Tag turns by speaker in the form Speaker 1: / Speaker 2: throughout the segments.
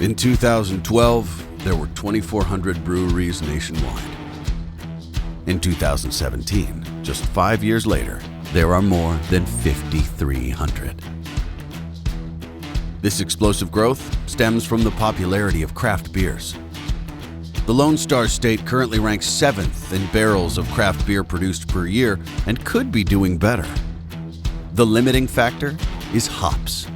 Speaker 1: In 2012, there were 2,400 breweries nationwide. In 2017, just 5 years later, there are more than 5,300. This explosive growth stems from the popularity of craft beers. The Lone Star State currently ranks 7th in barrels of craft beer produced per year and could be doing better. The limiting factor is hops.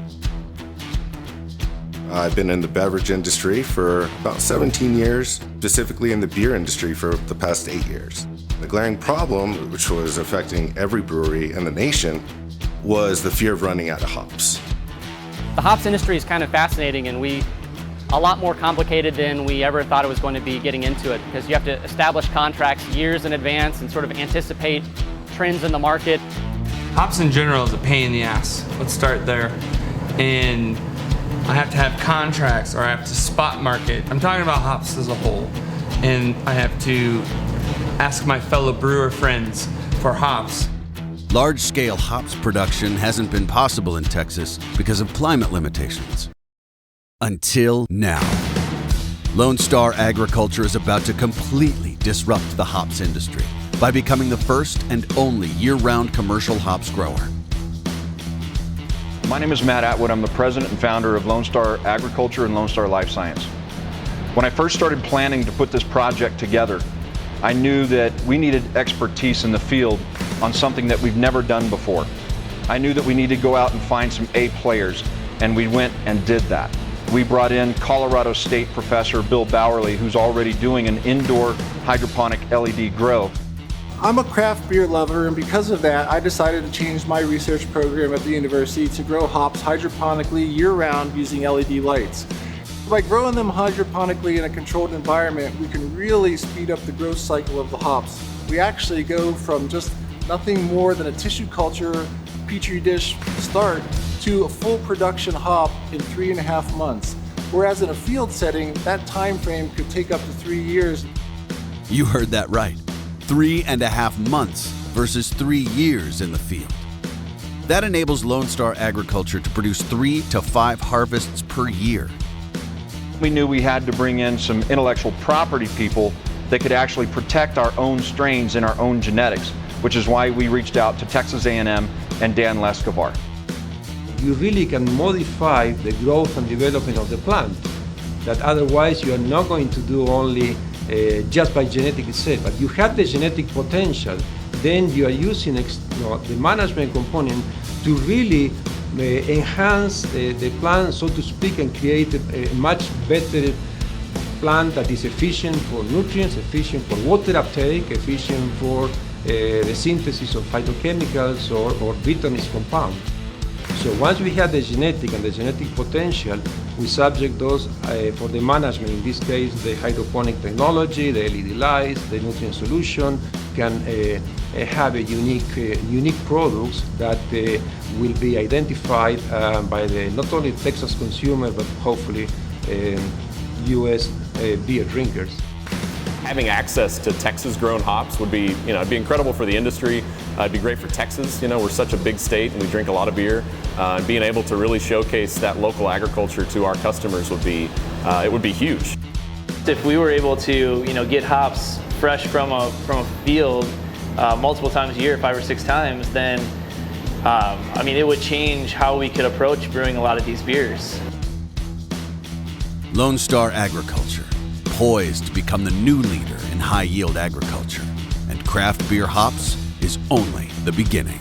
Speaker 2: I've been in the beverage industry for about 17 years, specifically in the beer industry for the past 8 years. The glaring problem, which was affecting every brewery in the nation, was the fear of running out of hops.
Speaker 3: The hops industry is kind of fascinating and a lot more complicated than we ever thought it was going to be getting into it, because you have to establish contracts years in advance and sort of anticipate trends in the market.
Speaker 4: Hops in general is a pain in the ass. Let's start there. And I have to have contracts, or I have to spot market. I'm talking about hops as a whole. And I have to ask my fellow brewer friends for hops.
Speaker 1: Large-scale hops production hasn't been possible in Texas because of climate limitations. Until now. Lone Star Agriculture is about to completely disrupt the hops industry by becoming the first and only year-round commercial hops grower.
Speaker 5: My name is Matt Atwood. I'm the president and founder of Lone Star Agriculture and Lone Star Life Science. When I first started planning to put this project together, I knew that we needed expertise in the field on something that we've never done before. I knew that we needed to go out and find some A players, and we went and did that. We brought in Colorado State professor Bill Bowerly, who's already doing an indoor hydroponic LED grow.
Speaker 6: I'm a craft beer lover, and because of that, I decided to change my research program at the university to grow hops hydroponically year-round using LED lights. By growing them hydroponically in a controlled environment, we can really speed up the growth cycle of the hops. We actually go from just nothing more than a tissue culture, petri dish start to a full production hop in 3.5 months. Whereas in a field setting, that time frame could take up to 3 years.
Speaker 1: You heard that right. 3.5 months versus 3 years in the field. That enables Lone Star Agriculture to produce 3 to 5 harvests per year.
Speaker 5: We knew we had to bring in some intellectual property people that could actually protect our own strains and our own genetics, which is why we reached out to Texas A&M and Dan Lescavar.
Speaker 7: You really can modify the growth and development of the plant, that otherwise you are not going to do only just by genetic itself, but you have the genetic potential, then you are using the management component to really enhance the plant, so to speak, and create a much better plant that is efficient for nutrients, efficient for water uptake, efficient for the synthesis of phytochemicals or bitterness compound. So once we have the genetic and the genetic potential, we subject those for the management, in this case the hydroponic technology, the LED lights, the nutrient solution, can have a unique products that will be identified by not only Texas consumer, but hopefully US beer drinkers.
Speaker 8: Having access to Texas-grown hops would be, it'd be incredible for the industry. It'd be great for Texas. We're such a big state and we drink a lot of beer. And being able to really showcase that local agriculture to our customers would be, it would be huge.
Speaker 9: If we were able to, get hops fresh from a field multiple times a year, 5 or 6 times, then, it would change how we could approach brewing a lot of these beers.
Speaker 1: Lone Star Agriculture, poised to become the new leader in high-yield agriculture, and craft beer hops is only the beginning.